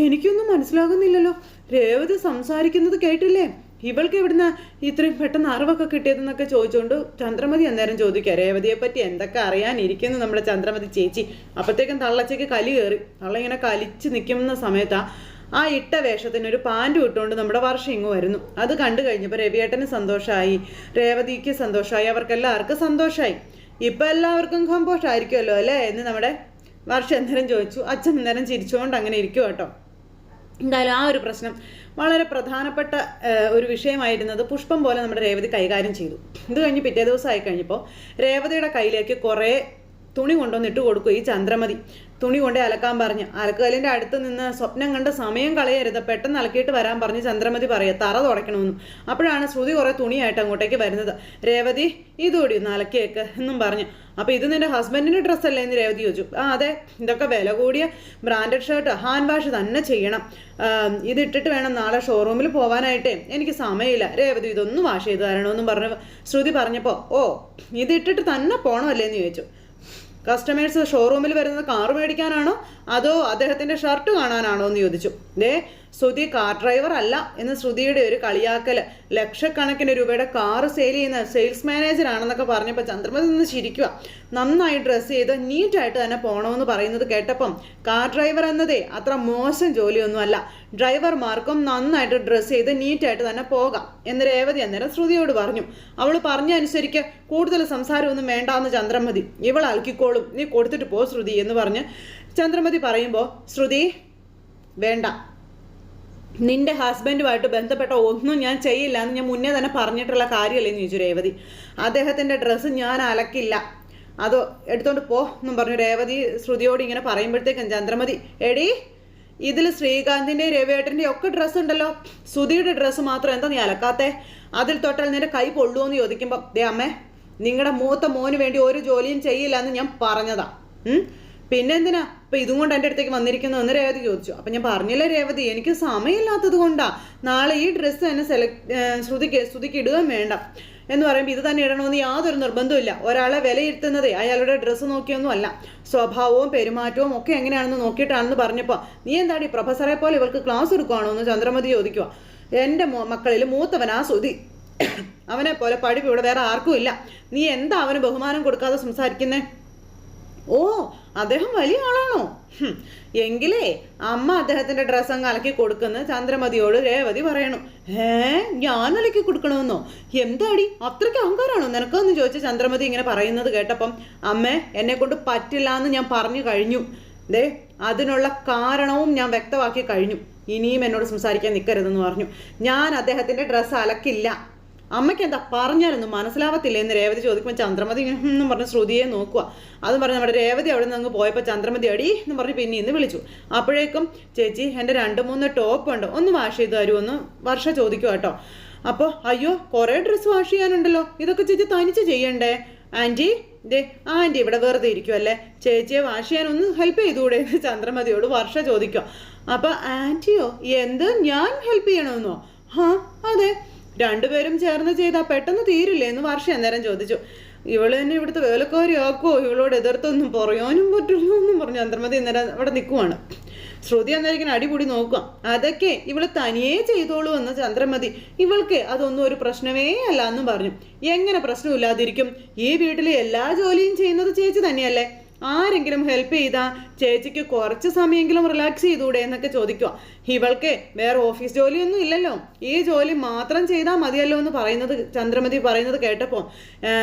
എനിക്കൊന്നും മനസ്സിലാകുന്നില്ലല്ലോ, രേവതി സംസാരിക്കുന്നത് കേട്ടില്ലേ, ഇവൾക്ക് എവിടുന്ന ഇത്രയും പെട്ടെന്ന് അറിവൊക്കെ കിട്ടിയതെന്നൊക്കെ ചോദിച്ചുകൊണ്ട് ചന്ദ്രമതി അന്നേരം ചോദിക്കുക രേവതിയെ പറ്റി എന്തൊക്കെ അറിയാനിരിക്കുന്നു നമ്മുടെ ചന്ദ്രമതി ചേച്ചി. അപ്പോഴത്തേക്കും തള്ളച്ചയ്ക്ക് കലി കയറി. തള്ള ഇങ്ങനെ കലിച്ച് നിൽക്കുന്ന സമയത്താ ആ ഇട്ട വേഷത്തിന് ഒരു പാൻറ് ഇട്ടുകൊണ്ട് നമ്മുടെ വർഷ ഇങ്ങ് വരുന്നു. അത് കണ്ടു കഴിഞ്ഞപ്പോൾ രവിയേട്ടന് സന്തോഷമായി, രേവതിക്ക് സന്തോഷമായി, അവർക്കെല്ലാവർക്കും സന്തോഷമായി. ഇപ്പം എല്ലാവർക്കും സന്തോഷമായിരിക്കുമല്ലോ അല്ലേ എന്ന് നമ്മുടെ വർഷ അന്നേരം ചോദിച്ചു. അച്ഛൻ അന്നേരം ചിരിച്ചുകൊണ്ട് അങ്ങനെ ഇരിക്കും കേട്ടോ. എന്തായാലും ആ ഒരു പ്രശ്നം വളരെ പ്രധാനപ്പെട്ട ഒരു വിഷയമായിരുന്നത് പുഷ്പം പോലെ നമ്മുടെ രേവതി കൈകാര്യം ചെയ്തു. ഇത് കഴിഞ്ഞ് പിറ്റേ ദിവസമായി കഴിഞ്ഞപ്പോൾ രേവതിയുടെ കയ്യിലേക്ക് കുറേ തുണി കൊണ്ടുവന്നിട്ട് കൊടുക്കും ഈ ചന്ദ്രമതി. തുണി കൊണ്ടേ അലക്കാൻ പറഞ്ഞ് അലക്കുകല്ലിൻ്റെ അടുത്ത് നിന്ന് സ്വപ്നം കണ്ട സമയം കളയരുത്, പെട്ടെന്ന് അലക്കിയിട്ട് വരാൻ പറഞ്ഞ് ചന്ദ്രമതി പറയുക തറ തുടയ്ക്കണമെന്നും. അപ്പോഴാണ് ശ്രുതി കുറേ തുണിയായിട്ട് അങ്ങോട്ടേക്ക് വരുന്നത്. രേവതി ഇതുകൂടി ഒന്ന് അലക്കിയേക്ക് എന്നും പറഞ്ഞു. അപ്പോൾ ഇത് നിൻ്റെ ഹസ്ബൻഡിൻ്റെ ഡ്രസ്സല്ലേ എന്ന് രേവതി ചോദിച്ചു. ആ അതെ, ഇതൊക്കെ വില കൂടിയ ബ്രാൻഡഡ് ഷർട്ട് ഹാൻഡ് വാഷ് തന്നെ ചെയ്യണം, ഇതിട്ടിട്ട് വേണം നാളെ ഷോറൂമിൽ പോകാനായിട്ടേ, എനിക്ക് സമയമില്ല, രേവതി ഇതൊന്നും വാഷ് ചെയ്ത് തരണമെന്നും പറഞ്ഞു ശ്രുതി പറഞ്ഞപ്പോൾ ഓ ഇതിട്ടിട്ട് തന്നെ പോകണമല്ലേ എന്ന് ചോദിച്ചു. കസ്റ്റമേഴ്സ് ഷോറൂമിൽ വരുന്നത് കാറ് മേടിക്കാനാണോ അതോ അദ്ദേഹത്തിൻ്റെ ഷർട്ട് കാണാനാണോ എന്ന് ചോദിച്ചു. ശ്രുതി കാർ ഡ്രൈവർ അല്ല എന്ന് ശ്രുതിയുടെ ഒരു കളിയാക്കൽ, ലക്ഷക്കണക്കിന് രൂപയുടെ കാറ് സെയിൽ ചെയ്യുന്ന സെയിൽസ് മാനേജറാണെന്നൊക്കെ പറഞ്ഞപ്പോൾ ചന്ദ്രമതി നിന്ന് ചിരിക്കുക. നന്നായി ഡ്രസ്സ് ചെയ്ത് നീറ്റായിട്ട് തന്നെ പോകണമെന്ന് പറയുന്നത് കേട്ടപ്പം കാർ ഡ്രൈവർ എന്നതേ അത്ര മോശം ജോലിയൊന്നുമല്ല, ഡ്രൈവർമാർക്കും നന്നായിട്ട് ഡ്രസ്സ് ചെയ്ത് നീറ്റായിട്ട് തന്നെ പോകാം എന്ന് രേവതി അന്നേരം ശ്രുതിയോട് പറഞ്ഞു. അവൾ പറഞ്ഞനുസരിക്ക് കൂടുതൽ സംസാരമൊന്നും വേണ്ടാന്ന് ചന്ദ്രമതി, ഇവൾ അലക്കിക്കോളും, നീ കൊടുത്തിട്ട് പോ ശ്രുതി എന്ന് പറഞ്ഞ് ചന്ദ്രമതി പറയുമ്പോൾ ശ്രുതി വേണ്ട, നിന്റെ ഹസ്ബൻഡുമായിട്ട് ബന്ധപ്പെട്ട ഒന്നും ഞാൻ ചെയ്യില്ല എന്ന് ഞാൻ മുന്നേ തന്നെ പറഞ്ഞിട്ടുള്ള കാര്യമല്ലേന്ന് ചോദിച്ചു രേവതി. അദ്ദേഹത്തിൻ്റെ ഡ്രസ്സ് ഞാൻ അലക്കില്ല, അതോ എടുത്തോണ്ട് പോ എന്നും പറഞ്ഞു രേവതി ശ്രുതിയോട് ഇങ്ങനെ പറയുമ്പോഴത്തേക്കും ചന്ദ്രമതി എടി ഇതിൽ ശ്രീകാന്തിൻ്റെ രവിയേട്ടൻ്റെ ഒക്കെ ഡ്രസ്സ് ഉണ്ടല്ലോ, സുധിയുടെ ഡ്രസ്സ് മാത്രം എന്താ നീ അലക്കാത്തേ? അതിൽ തൊട്ടാൽ നിന്റെ കൈ പൊള്ളുമോ എന്ന് ചോദിക്കുമ്പോൾ ദേ അമ്മേ, നിങ്ങളുടെ മൂത്ത മോന് വേണ്ടി ഒരു ജോലിയും ചെയ്യില്ല എന്ന് ഞാൻ പറഞ്ഞതാ. പിന്നെ എന്തിനാ ഇപ്പൊ ഇതും കൊണ്ട് എൻ്റെ അടുത്തേക്ക് വന്നിരിക്കുന്നതെന്ന് രേവതി ചോദിച്ചു. അപ്പം ഞാൻ പറഞ്ഞില്ലേ രേവതി, എനിക്ക് സമയമില്ലാത്തത് കൊണ്ടാ. നാളെ ഈ ഡ്രസ്സ് തന്നെ ശ്രുതിക്ക് ഇടുകയും വേണ്ട എന്ന് പറയുമ്പോൾ ഇത് തന്നെ ഇടണമെന്ന് യാതൊരു നിർബന്ധമില്ല. ഒരാളെ വിലയിരുത്തുന്നതേ അയാളുടെ ഡ്രസ്സ് നോക്കിയൊന്നും അല്ല, സ്വഭാവവും പെരുമാറ്റവും ഒക്കെ എങ്ങനെയാണെന്ന് നോക്കിയിട്ടാണെന്ന് പറഞ്ഞപ്പോൾ നീ എന്താടി പ്രൊഫസറെ പോലെ ഇവൾക്ക് ക്ലാസ് എടുക്കുവാണോ എന്ന് ചന്ദ്രമതി ചോദിക്കുക. എൻ്റെ മക്കളിൽ മൂത്തവനാ സുധി, അവനെ പോലെ പഠിപ്പ് ഇവിടെ വേറെ ആർക്കും ഇല്ല. നീ എന്താ അവന് ബഹുമാനം കൊടുക്കാതെ സംസാരിക്കുന്നേ? ഓ, അദ്ദേഹം വലിയ ആളാണോ? എങ്കിലേ അമ്മ അദ്ദേഹത്തിന്റെ ഡ്രസ്സ് അങ്ങ് അലക്കി കൊടുക്കുന്ന ചന്ദ്രമതിയോട് രേവതി പറയണു. ഞാൻ അലക്കി കൊടുക്കണമെന്നോ? എന്താടി അത്രയ്ക്ക് അഹങ്കാരാണോ നിനക്കെന്ന് ചോദിച്ച ചന്ദ്രമതി ഇങ്ങനെ പറയുന്നത് കേട്ടപ്പം അമ്മേ, എന്നെ കൊണ്ട് പറ്റില്ല എന്ന് ഞാൻ പറഞ്ഞു കഴിഞ്ഞു. ദേ അതിനുള്ള കാരണവും ഞാൻ വ്യക്തമാക്കി കഴിഞ്ഞു. ഇനിയും എന്നോട് സംസാരിക്കാൻ നിൽക്കരുതെന്ന് പറഞ്ഞു. ഞാൻ അദ്ദേഹത്തിന്റെ ഡ്രസ്സ് അലക്കില്ല. അമ്മയ്ക്ക് എന്താ പറഞ്ഞാലൊന്നും മനസ്സിലാവത്തില്ല എന്ന് രേവതി ചോദിക്കുമ്പോൾ ചന്ദ്രമതി എന്നും പറഞ്ഞ് ശ്രുതിയെ നോക്കുക. അതും പറഞ്ഞ് നമ്മുടെ രേവതി അവിടെ നിന്ന് പോയപ്പോൾ ചന്ദ്രമതി അടി എന്ന് പറഞ്ഞ് പിന്നെ ഇന്ന് വിളിച്ചു. അപ്പോഴേക്കും ചേച്ചി എൻ്റെ 2-3 ടോപ്പ് ഉണ്ട്, ഒന്ന് വാഷ് ചെയ്ത് തരുമെന്ന് വർഷ ചോദിക്കുക കേട്ടോ. അപ്പോൾ അയ്യോ കുറേ ഡ്രസ്സ് വാഷ് ചെയ്യാനുണ്ടല്ലോ, ഇതൊക്കെ ചേച്ചി തനിച്ച് ചെയ്യണ്ടേ? ആൻറ്റി ദേ ആൻറ്റി ഇവിടെ വെറുതെ ഇരിക്കുമല്ലേ, ചേച്ചിയെ വാഷ് ചെയ്യാനൊന്ന് ഹെൽപ്പ് ചെയ്തുകൂടെ എന്ന് ചന്ദ്രമതിയോട് വർഷ ചോദിക്കുക. അപ്പോൾ ആൻറ്റിയോ എന്ത്, ഞാൻ ഹെൽപ്പ് ചെയ്യണമെന്നോ? അതെ, രണ്ടുപേരും ചേർന്ന് ചെയ്താൽ പെട്ടെന്ന് തീരില്ലേ എന്ന് വർഷ അന്നേരം ചോദിച്ചു. ഇവള് തന്നെ ഇവിടുത്തെ വേലക്കാരിയാക്കോ, ഇവളോട് എതിർത്തൊന്നും പറയാനും പറ്റുള്ളൂ എന്നും പറഞ്ഞു ചന്ദ്രമതി അന്നേരം അവിടെ നിൽക്കുവാണ്. ശ്രുതി അന്നേരം അടിപൊളി നോക്കുക. അതൊക്കെ ഇവള് തനിയേ ചെയ്തോളൂ എന്ന് ചന്ദ്രമതി. ഇവൾക്ക് അതൊന്നും ഒരു പ്രശ്നമേ അല്ല എന്നും പറഞ്ഞു. എങ്ങനെ പ്രശ്നമില്ലാതിരിക്കും? ഈ വീട്ടിലെ എല്ലാ ജോലിയും ചെയ്യുന്നത് ചേച്ചി തന്നെയല്ലേ, ആരെങ്കിലും ഹെൽപ്പ് ചെയ്താ ചേച്ചിക്ക് കുറച്ച് സമയമെങ്കിലും റിലാക്സ് ചെയ്തൂടെ എന്നൊക്കെ ചോദിക്കുക. ഇവൾക്ക് വേറെ ഓഫീസ് ജോലിയൊന്നും ഇല്ലല്ലോ, ഈ ജോലി മാത്രം ചെയ്താൽ മതിയല്ലോ എന്ന് പറയുന്നത് ചന്ദ്രമതി പറയുന്നത് കേട്ടപ്പോൾ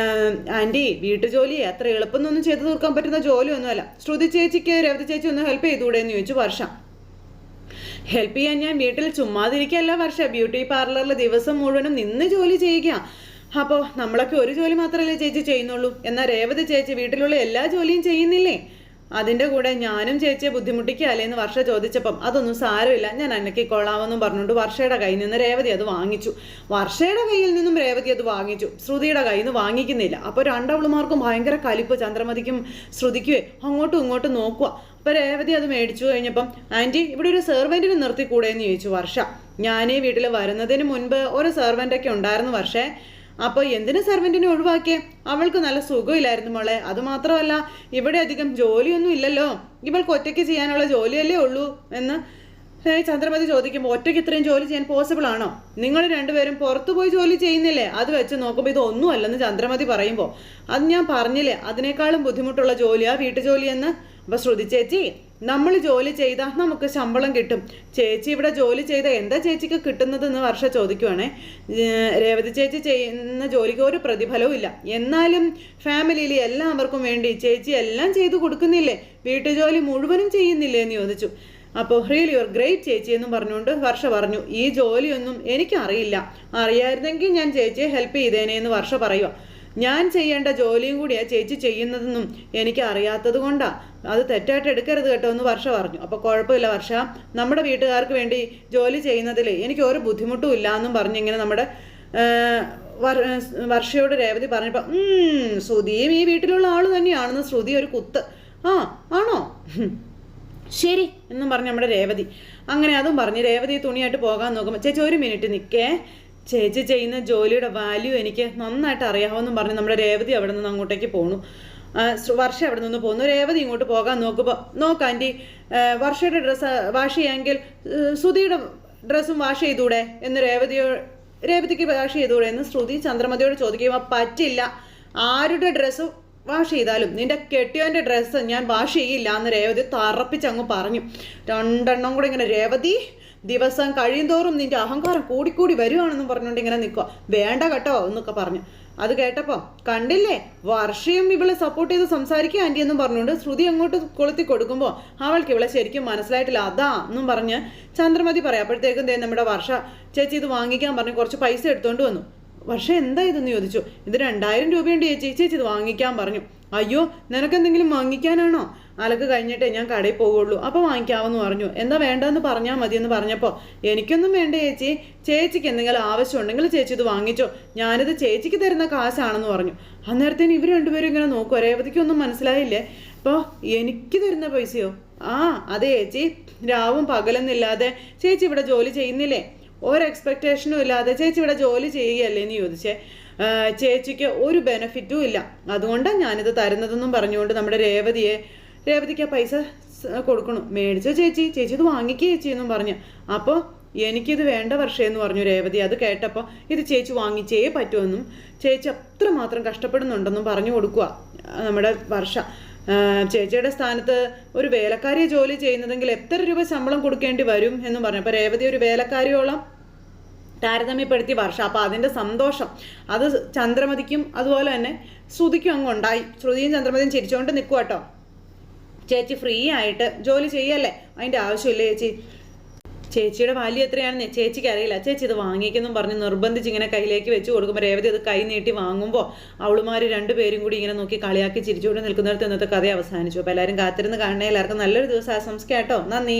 ആൻറ്റി വീട്ടുജോലി അത്ര എളുപ്പമൊന്നും ചെയ്തു തീർക്കാൻ പറ്റുന്ന ജോലിയൊന്നുമല്ല, ശ്രുതി ചേച്ചിക്ക് രേവതി ചേച്ചി ഒന്ന് ഹെൽപ്പ് ചെയ്തൂടെ എന്ന് ചോദിച്ചു വർഷ. ഹെൽപ്പ് ചെയ്യാൻ ഞാൻ വീട്ടിൽ ചുമ്മാതിരിക്കല്ല വർഷ, ബ്യൂട്ടി പാർലറിൽ ദിവസം മുഴുവനും നിന്ന് ജോലി ചെയ്യുക. അപ്പോൾ നമ്മളൊക്കെ ഒരു ജോലി മാത്രമല്ലേ ചേച്ചി ചെയ്യുന്നുള്ളൂ, എന്നാൽ രേവതി ചേച്ചി വീട്ടിലുള്ള എല്ലാ ജോലിയും ചെയ്യുന്നില്ലേ? അതിൻ്റെ കൂടെ ഞാനും ചേച്ചിയെ ബുദ്ധിമുട്ടിക്കാല്ലേ എന്ന് വർഷ ചോദിച്ചപ്പം അതൊന്നും സാരമില്ല, ഞാൻ അനക്കിക്കൊള്ളാമെന്നും പറഞ്ഞുകൊണ്ട് വർഷയുടെ കയ്യിൽ നിന്ന് രേവതി അത് വാങ്ങിച്ചു. വർഷയുടെ കയ്യിൽ നിന്നും രേവതി അത് വാങ്ങിച്ചു, ശ്രുതിയുടെ കയ്യിൽ നിന്ന് വാങ്ങിക്കുന്നില്ല. അപ്പോൾ രണ്ടവളുമാർക്കും ഭയങ്കര കലിപ്പ്, ചന്ദ്രമതിക്കും ശ്രുതിക്കുവേ അങ്ങോട്ടും ഇങ്ങോട്ടും നോക്കുക. അപ്പോൾ രേവതി അത് മേടിച്ചു കഴിഞ്ഞപ്പം ആൻറ്റി ഇവിടെ ഒരു സെർവൻറ്റിനെ നിർത്തിക്കൂടെ എന്ന് ചോദിച്ചു വർഷ. ഞാൻ ഈ വീട്ടിൽ വരുന്നതിന് മുൻപ് ഒരു സെർവൻ്റൊക്കെ ഉണ്ടായിരുന്നു വർഷേ. അപ്പോൾ എന്തിനു സെർവൻറ്റിനെ ഒഴിവാക്കിയേ? അവൾക്ക് നല്ല സുഖമില്ലായിരുന്നു മോളെ, അതുമാത്രമല്ല ഇവിടെ അധികം ജോലിയൊന്നും ഇല്ലല്ലോ, ഇവൾക്ക് ഒറ്റയ്ക്ക് ചെയ്യാനുള്ള ജോലിയല്ലേ ഉള്ളൂ എന്ന് ചന്ദ്രമതി ചോദിക്കുമ്പോൾ ഒറ്റയ്ക്ക് ഇത്രയും ജോലി ചെയ്യാൻ പോസിബിൾ ആണോ? നിങ്ങൾ രണ്ടുപേരും പുറത്തു പോയി ജോലി ചെയ്യുന്നില്ലേ? അത് വെച്ച് നോക്കുമ്പോൾ ഇതൊന്നും അല്ലെന്ന് ചന്ദ്രമതി പറയുമ്പോൾ അത് ഞാൻ പറഞ്ഞില്ലേ അതിനേക്കാളും ബുദ്ധിമുട്ടുള്ള ജോലിയാ വീട്ടുജോലിയെന്ന്. അപ്പോൾ ശ്രുതി ചേച്ചി നമ്മൾ ജോലി ചെയ്താൽ നമുക്ക് ശമ്പളം കിട്ടും, ചേച്ചി ഇവിടെ ജോലി ചെയ്താൽ എന്താ ചേച്ചിക്ക് കിട്ടുന്നതെന്ന് വർഷ ചോദിക്കുവാണേ. രേവതി ചേച്ചി ചെയ്യുന്ന ജോലിക്ക് ഒരു പ്രതിഫലവും ഇല്ല, എന്നാലും ഫാമിലിയിൽ എല്ലാവർക്കും വേണ്ടി ചേച്ചി എല്ലാം ചെയ്തു കൊടുക്കുന്നില്ലേ, വീട്ടുജോലി മുഴുവനും ചെയ്യുന്നില്ലേ എന്ന് ചോദിച്ചു. അപ്പോൾ റിയലി യുവർ ഗ്രേറ്റ് ചേച്ചി എന്നും പറഞ്ഞുകൊണ്ട് വർഷ പറഞ്ഞു. ഈ ജോലിയൊന്നും എനിക്കറിയില്ല, അറിയായിരുന്നെങ്കിൽ ഞാൻ ചേച്ചിയെ ഹെൽപ്പ് ചെയ്തേനെ എന്ന് വർഷ പറയുക. ഞാൻ ചെയ്യേണ്ട ജോലിയും കൂടിയാണ് ചേച്ചി ചെയ്യുന്നതെന്നും എനിക്ക് അറിയാത്തത് കൊണ്ടാണ്, അത് തെറ്റായിട്ട് എടുക്കരുത് കേട്ടോ എന്ന് വർഷ പറഞ്ഞു. അപ്പോൾ കുഴപ്പമില്ല വർഷ, നമ്മുടെ വീട്ടുകാർക്ക് വേണ്ടി ജോലി ചെയ്യുന്നതിൽ എനിക്ക് ഒരു ബുദ്ധിമുട്ടും ഇല്ല എന്നും പറഞ്ഞിങ്ങനെ നമ്മുടെ വർഷയോട് രേവതി പറഞ്ഞപ്പോൾ ശ്രുതിയും ഈ വീട്ടിലുള്ള ആൾ തന്നെയാണെന്ന് ശ്രുതി ഒരു കുത്ത്. ആണോ ശരി എന്നും പറഞ്ഞ് നമ്മുടെ രേവതി അങ്ങനെ അതും പറഞ്ഞ് രേവതി തുണിയായിട്ട് പോകാൻ നോക്കുമ്പോൾ ചേച്ചി ഒരു മിനിറ്റ് നിൽക്കേ, ചേച്ചി ചെയ്യുന്ന ജോലിയുടെ വാല്യൂ എനിക്ക് നന്നായിട്ട് അറിയാമെന്നും പറഞ്ഞ് നമ്മുടെ രേവതി അവിടെ നിന്ന് അങ്ങോട്ടേക്ക് പോണു. വർഷ അവിടെ നിന്ന് പോന്നു. രേവതി ഇങ്ങോട്ട് പോകാൻ നോക്കുമ്പോൾ ആൻറ്റി വർഷയുടെ ഡ്രസ്സ് വാഷ് ചെയ്യാമെങ്കിൽ ശ്രുതിയുടെ ഡ്രസ്സും വാഷ് ചെയ്തൂടെ എന്ന് രേവതിക്ക് വാഷ് ചെയ്തൂടെ എന്ന് ശ്രുതി ചന്ദ്രമതിയോട് ചോദിക്കുമ്പോൾ പറ്റില്ല, ആരുടെ ഡ്രസ്സും വാഷ് ചെയ്താലും നിന്റെ കെട്ടിയവൻ്റെ ഡ്രസ്സ് ഞാൻ വാഷ് ചെയ്യില്ല എന്ന് രേവതി തറപ്പിച്ചങ്ങ് പറഞ്ഞു. രണ്ടെണ്ണം കൂടെ ഇങ്ങനെ രേവതി ദിവസം കഴിയുന്തോറും നിന്റെ അഹങ്കാരം കൂടിക്കൂടി വരുവാണെന്നും പറഞ്ഞുകൊണ്ട് ഇങ്ങനെ നിൽക്കുക. വേണ്ട കേട്ടോ എന്നൊക്കെ പറഞ്ഞു. അത് കേട്ടപ്പോൾ കണ്ടില്ലേ വർഷയും ഇവളെ സപ്പോർട്ട് ചെയ്ത് സംസാരിക്കുക ആൻറ്റി എന്നും പറഞ്ഞുകൊണ്ട് ശ്രുതി അങ്ങോട്ട് കൊളുത്തി കൊടുക്കുമ്പോൾ അവൾക്ക് ഇവളെ ശരിക്കും മനസ്സിലായിട്ടില്ല അതാ എന്നും പറഞ്ഞ് ചന്ദ്രമതി പറയാം. അപ്പോഴത്തേക്കും നമ്മുടെ വർഷ ചേച്ചി ഇത് വാങ്ങിക്കാൻ പറഞ്ഞ് കുറച്ച് പൈസ എടുത്തുകൊണ്ട് വന്നു. വർഷ എന്താ ഇതെന്ന് ചോദിച്ചു. ഇത് 2000 രൂപയുണ്ട് ചേച്ചി, ചേച്ചി ഇത് വാങ്ങിക്കാൻ പറഞ്ഞു. അയ്യോ നിനക്കെന്തെങ്കിലും വാങ്ങിക്കാനാണോ? അലക്ക് കഴിഞ്ഞിട്ടേ ഞാൻ കടയിൽ പോവുള്ളൂ, അപ്പോൾ വാങ്ങിക്കാമെന്ന് പറഞ്ഞു. എന്താ വേണ്ടതെന്ന് പറഞ്ഞാൽ മതി എന്ന് പറഞ്ഞപ്പോൾ എനിക്കൊന്നും വേണ്ട ചേച്ചി, ചേച്ചിക്ക് എന്തെങ്കിലും ആവശ്യമുണ്ടെങ്കിൽ ചേച്ചി ഇത് വാങ്ങിച്ചോ, ഞാനിത് ചേച്ചിക്ക് തരുന്ന കാശാണെന്ന് പറഞ്ഞു. അന്നേരത്തേന് ഇവർ രണ്ടുപേരും ഇങ്ങനെ നോക്കുക. രേവതിക്കൊന്നും മനസ്സിലായില്ലേ. അപ്പോൾ എനിക്ക് തരുന്ന പൈസയോ? ആ അതെ ചേച്ചി, രാവും പകലെന്നില്ലാതെ ചേച്ചി ഇവിടെ ജോലി ചെയ്യുന്നില്ലേ? ഒരു എക്സ്പെക്റ്റേഷനും ഇല്ലാതെ ചേച്ചി ഇവിടെ ജോലി ചെയ്യുകയല്ലേ എന്ന് ചോദിച്ചേ. ചേച്ചിക്ക് ഒരു ബെനിഫിറ്റും ഇല്ല, അതുകൊണ്ടാണ് ഞാനിത് തരുന്നതെന്നും പറഞ്ഞുകൊണ്ട് നമ്മുടെ രേവതിക്ക് ആ പൈസ കൊടുക്കണം. മേടിച്ചോ ചേച്ചി, ചേച്ചി ഇത് വാങ്ങിക്കുക ചേച്ചി എന്നും പറഞ്ഞു. അപ്പോൾ എനിക്കിത് വേണ്ട വർഷേ എന്ന് പറഞ്ഞു രേവതി. അത് കേട്ടപ്പോൾ ഇത് ചേച്ചി വാങ്ങിച്ചേ പറ്റുമെന്നും ചേച്ചി അത്രമാത്രം കഷ്ടപ്പെടുന്നുണ്ടെന്നും പറഞ്ഞു കൊടുക്കുക നമ്മുടെ വർഷ. ചേച്ചിയുടെ സ്ഥാനത്ത് ഒരു വേലക്കാരിയെ ജോലി ചെയ്യുന്നതെങ്കിൽ എത്ര രൂപ ശമ്പളം കൊടുക്കേണ്ടി വരും എന്നും പറഞ്ഞു. അപ്പോൾ രേവതി ഒരു വേലക്കാരിയോളം താരതമ്യപ്പെടുത്തി വർഷ. അപ്പോൾ അതിൻ്റെ സന്തോഷം അത് ചന്ദ്രമതിക്കും അതുപോലെ തന്നെ ശ്രുതിക്കും അങ്ങ് ഉണ്ടായി. ശ്രുതിയും ചന്ദ്രമതിയും ചിരിച്ചുകൊണ്ട് നിൽക്കുക കേട്ടോ. ചേച്ചി ഫ്രീ ആയിട്ട് ജോലി ചെയ്യല്ലേ, അതിൻ്റെ ആവശ്യമില്ല ചേച്ചി. ചേച്ചിയുടെ വാല്യൂ എത്രയാണെന്ന് ചേച്ചിക്ക് അറിയില്ല, ചേച്ചി ഇത് വാങ്ങിക്കെന്നും പറഞ്ഞ് നിർബന്ധിച്ച് ഇങ്ങനെ കയ്യിലേക്ക് വെച്ച് കൊടുക്കുമ്പോൾ രേവതി അത് കൈ നീട്ടി വാങ്ങുമ്പോൾ അവളുമാർ രണ്ടുപേരും കൂടി ഇങ്ങനെ നോക്കി കളിയാക്കി ചിരിച്ചുകൊണ്ട് നിൽക്കുന്നിടത്ത് ഇന്നത്തെ കഥ അവസാനിച്ചു. അപ്പോൾ എല്ലാവരും കാത്തിരുന്ന് കാണണേ. എല്ലാവർക്കും നല്ലൊരു ദിവസം ആശംസിക്കാം കേട്ടോ. നന്ദി.